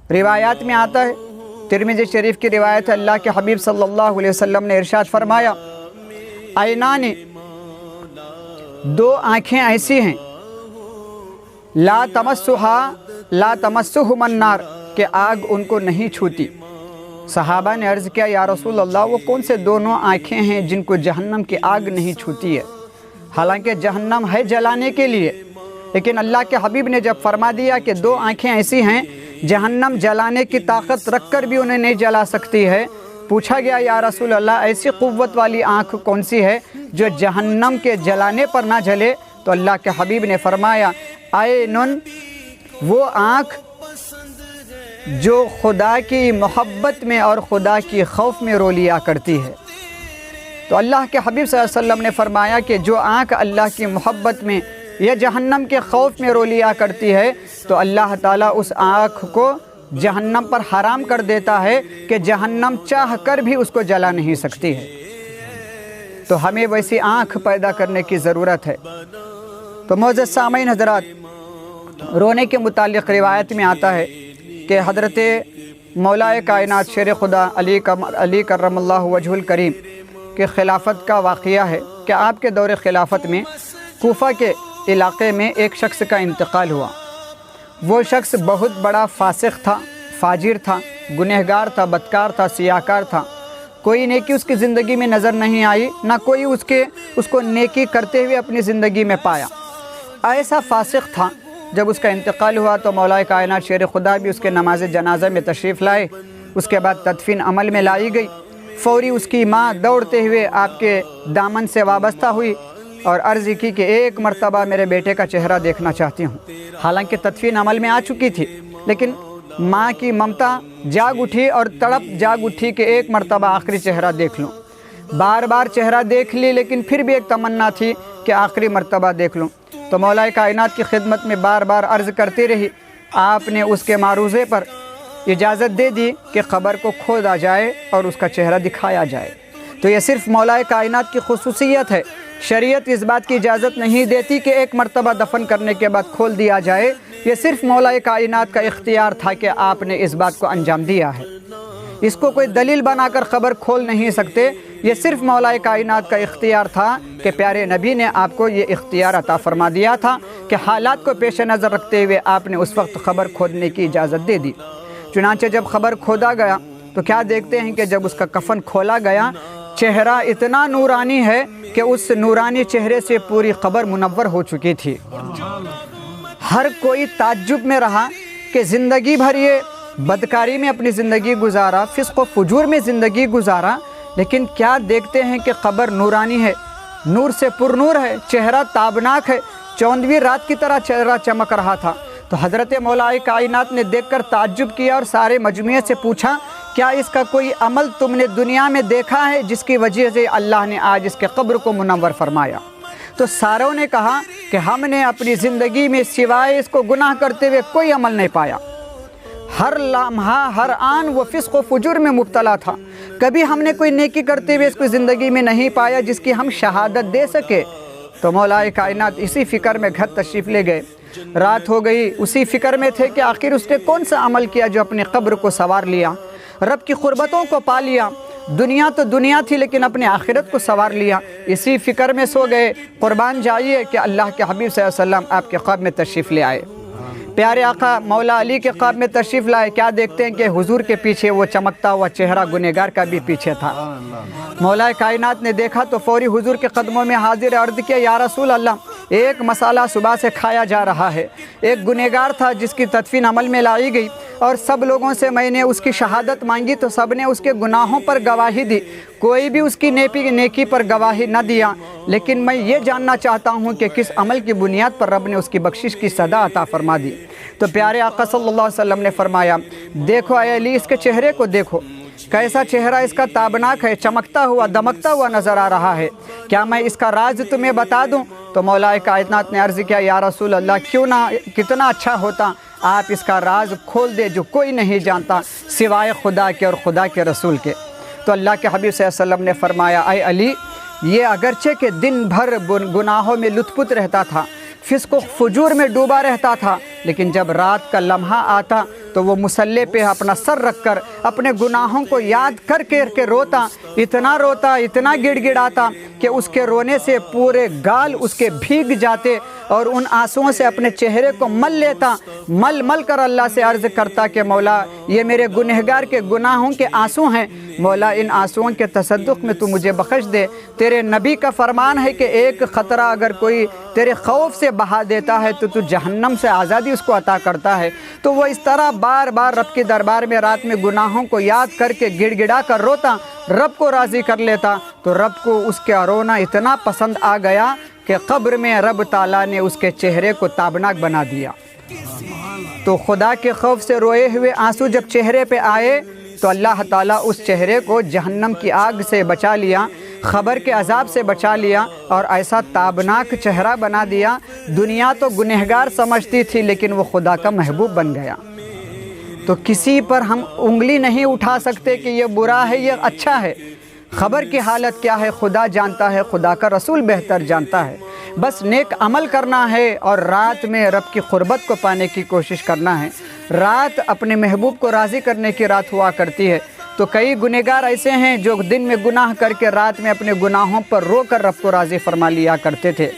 रिवायात में आता है, तिरमिज़ी शरीफ की रिवायत है, अल्लाह के हबीब सल्लल्लाहु अलैहि वसल्लम ने इरशाद फरमाया, ऐनानी, दो आँखें ऐसी हैं, ला तमस्सुहुम अन्नार, कि आग उनको नहीं छूती। सहाबा ने अर्ज़ किया, या रसूल अल्लाह, वो कौन से दोनों आँखें हैं जिनको जहन्नम की आग नहीं छूती है? हालांकि जहन्नम है जलाने के लिए, लेकिन अल्लाह के हबीब ने जब फरमा दिया कि दो आँखें ऐसी हैं जहन्नम जलाने की ताकत रख कर भी उन्हें नहीं जला सकती है, पूछा गया, या रसूल अल्लाह, ऐसी क़ुव्वत वाली आँख कौन सी है जो जहन्नम के जलाने पर ना जले? तो अल्लाह के हबीब ने फरमाया, ऐनुन, वो आँख जो खुदा की मोहब्बत में और खुदा की खौफ में रो लिया करती है। तो अल्लाह के हबीब सल्लल्लाहु अलैहि वसल्लम ने फरमाया कि जो आँख अल्लाह की मोहब्बत में या जहन्नम के खौफ में रो लिया करती है, तो अल्लाह ताला उस आँख को जहन्नम पर हराम कर देता है कि जहन्नम चाह कर भी उसको जला नहीं सकती है। तो हमें वैसी आँख पैदा करने की ज़रूरत है। तो मोअज़्ज़ज़ सामीन हज़रात, रोने के मुतालिक रिवायत में आता है कि हज़रत मौलाए कायनात शेर खुदा अली करमल्लाहु वजहुल करीम के खिलाफत का वाक़या है कि आपके दौर खिलाफत में कूफा के इलाक़े में एक शख्स का इंतकाल हुआ। वो शख्स बहुत बड़ा फासिक था, फाजिर था, गुनहगार था, बदकार था, सियाकार था। कोई नेकी उसकी ज़िंदगी में नज़र नहीं आई, ना कोई उसको नेकी करते हुए अपनी ज़िंदगी में पाया। ऐसा फासिक था। जब उसका इंतकाल हुआ तो मौलाए कायनात शेर खुदा भी उसके नमाज जनाजा में तशरीफ़ लाए। उसके बाद तदफीन अमल में लाई गई। फ़ौरी उसकी माँ दौड़ते हुए आपके दामन से वाबस्ता हुई और अर्ज़ की कि एक मरतबा मेरे बेटे का चेहरा देखना चाहती हूँ। हालांकि तदफीन अमल में आ चुकी थी, लेकिन माँ की ममता जाग उठी और तड़प जाग उठी कि एक मरतबा आखिरी चेहरा देख लूँ। बार बार चेहरा देख ली, लेकिन फिर भी एक तमन्ना थी कि आखिरी मरतबा देख लूँ। तो मौलाए कायनात की खिदमत में बार बार अर्ज़ करती रही। आपने उसके मारूज़े पर इजाज़त दे दी कि क़ब्र को खोदा जाए और उसका चेहरा दिखाया जाए। तो ये सिर्फ़ मौलाए कायनात की खुसूसियत है। शरीयत इस बात की इजाज़त नहीं देती कि एक मरतबा दफन करने के बाद खोल दिया जाए। ये सिर्फ़ मौलाए कायनात का इख्तियार था कि आपने इस बात को अंजाम दिया है। इसको कोई दलील बनाकर ख़बर खोल नहीं सकते। ये सिर्फ़ मौलाए कायनात का इख्तियार था कि प्यारे नबी ने आपको ये इख्तियार अता फ़रमा दिया था कि हालात को पेश नज़र रखते हुए आपने उस वक्त ख़बर खोदने की इजाज़त दे दी। चुनांचे जब ख़बर खोदा गया तो क्या देखते हैं कि जब उसका कफ़न खोला गया, चेहरा इतना नूरानी है कि उस नूरानी चेहरे से पूरी क़ब्र मुनव्वर हो चुकी थी। हर कोई ताज्जुब में रहा कि ज़िंदगी भर ये बदकारी में अपनी ज़िंदगी गुजारा, फ़िस्क़ व फ़ुजूर में ज़िंदगी गुजारा, लेकिन क्या देखते हैं कि क़ब्र नूरानी है, नूर से पुरनूर है, चेहरा ताबनाक है, 14वीं रात की तरह चेहरा चमक रहा था। तो हज़रत मौलाए कायनात ने देखकर ताज्जुब किया और सारे मजमुए से पूछा, क्या इसका कोई अमल तुमने दुनिया में देखा है जिसकी वजह से अल्लाह ने आज इसके क़ब्र को मुनव्वर फरमाया? तो सारों ने कहा कि हमने अपनी ज़िंदगी में सिवाय इसको गुनाह करते हुए कोई अमल नहीं पाया। हर लम्हा हर आन वो फ़िस्क़ व फ़ुजूर में मुब्तला था। कभी हमने कोई नेकी करते हुए इसको ज़िंदगी में नहीं पाया जिसकी हम शहादत दे सके। तो मौलाए कायनात इसी फ़िक्र में घर तशरीफ़ ले गए। रात हो गई, उसी फ़िक्र में थे कि आखिर उसने कौन सा अमल किया जो अपनी क़ब्र को संवार लिया, रब की क़ुर्बतों को पा लिया। दुनिया तो दुनिया थी, लेकिन अपने आखिरत को संवार लिया। इसी फ़िक्र में सो गए। कुर्बान जाइए कि अल्लाह के हबीब सल्लल्लाहु अलैहि वसल्लम आपके क़ब्र में तशरीफ़ ले आए। प्यारे आका मौला अली के क़ब्र में तशरीफ़ लाए। क्या देखते हैं कि हुजूर के पीछे वो चमकता हुआ चेहरा गुनहगार का भी पीछे था। मौलाए कायनात ने देखा तो फ़ौरी हुजूर के कदमों में हाजिर अर्ज़ किया, या रसूल अल्लाह, एक मसाला सुबह से खाया जा रहा है। एक गुनहगार था जिसकी तदफीन अमल में लाई गई और सब लोगों से मैंने उसकी शहादत मांगी तो सब ने उसके गुनाहों पर गवाही दी, कोई भी उसकी नेकी पर गवाही न दिया। लेकिन मैं ये जानना चाहता हूँ कि किस अमल की बुनियाद पर रब ने उसकी बख्शिश की सदा अता फरमा दी। तो प्यारे आका सल्लल्लाहु अलैहि वसल्लम ने फरमाया, देखो ऐ अली, इसके चेहरे को देखो, कैसा चेहरा इसका ताबनाक है, चमकता हुआ दमकता हुआ नज़र आ रहा है। क्या मैं इसका राज तुम्हें बता दूं? तो मौलाए कायनात ने अर्ज़ किया, या रसूल अल्लाह, क्यों ना, कितना अच्छा होता आप इसका राज खोल दे जो कोई नहीं जानता सिवाय खुदा के और खुदा के रसूल के। तो अल्लाह के हबीब सल्लल्लाहु अलैहि वसल्लम ने फरमाया, ऐ अली, ये अगरचे के दिन भर गुनाहों में लुत्फ़ुत रहता था, फ़िस्क़ व फ़ुजूर में डूबा रहता था, लेकिन जब रात का लम्हा आता तो वो मुसल्ले पे अपना सर रखकर अपने गुनाहों को याद करके रोता, इतना गिड़गिड़ाता कि उसके रोने से पूरे गाल उसके भीग जाते और उन आंसुओं से अपने चेहरे को मल लेता। मल कर अल्लाह से अर्ज़ करता कि मौला ये मेरे गुनहगार के गुनाहों के आंसू हैं, मौला इन आंसुओं के तसद्दुक़ में तू मुझे बख्श दे। तेरे नबी का फरमान है कि एक ख़तरा अगर कोई तेरे खौफ से बहा देता है तो तू जहन्नम से आज़ादी उसको अता करता है। तो वो इस तरह बार बार रब के दरबार में रात में गुनाहों को याद करके गिड़गिड़ा कर रोता, रब को राज़ी कर लेता। तो रब को उसका रोना इतना पसंद आ गया कि क़ब्र में रब ताला ने उसके चेहरे को ताबनाक बना दिया। तो खुदा के खौफ से रोए हुए आंसू जब चेहरे पे आए तो अल्लाह ताला उस चेहरे को जहन्नम की आग से बचा लिया, ख़बर के अज़ाब से बचा लिया और ऐसा ताबनाक चेहरा बना दिया। दुनिया तो गुनहगार समझती थी लेकिन वो खुदा का महबूब बन गया। तो किसी पर हम उंगली नहीं उठा सकते कि ये बुरा है ये अच्छा है। ख़बर की हालत क्या है खुदा जानता है, खुदा का रसूल बेहतर जानता है। बस नेक अमल करना है और रात में रब की क़ुर्बत को पाने की कोशिश करना है। रात अपने महबूब को राज़ी करने की रात हुआ करती है। तो कई गुनहगार ऐसे हैं जो दिन में गुनाह करके रात में अपने गुनाहों पर रो कर रब को राज़ी फरमा लिया करते थे।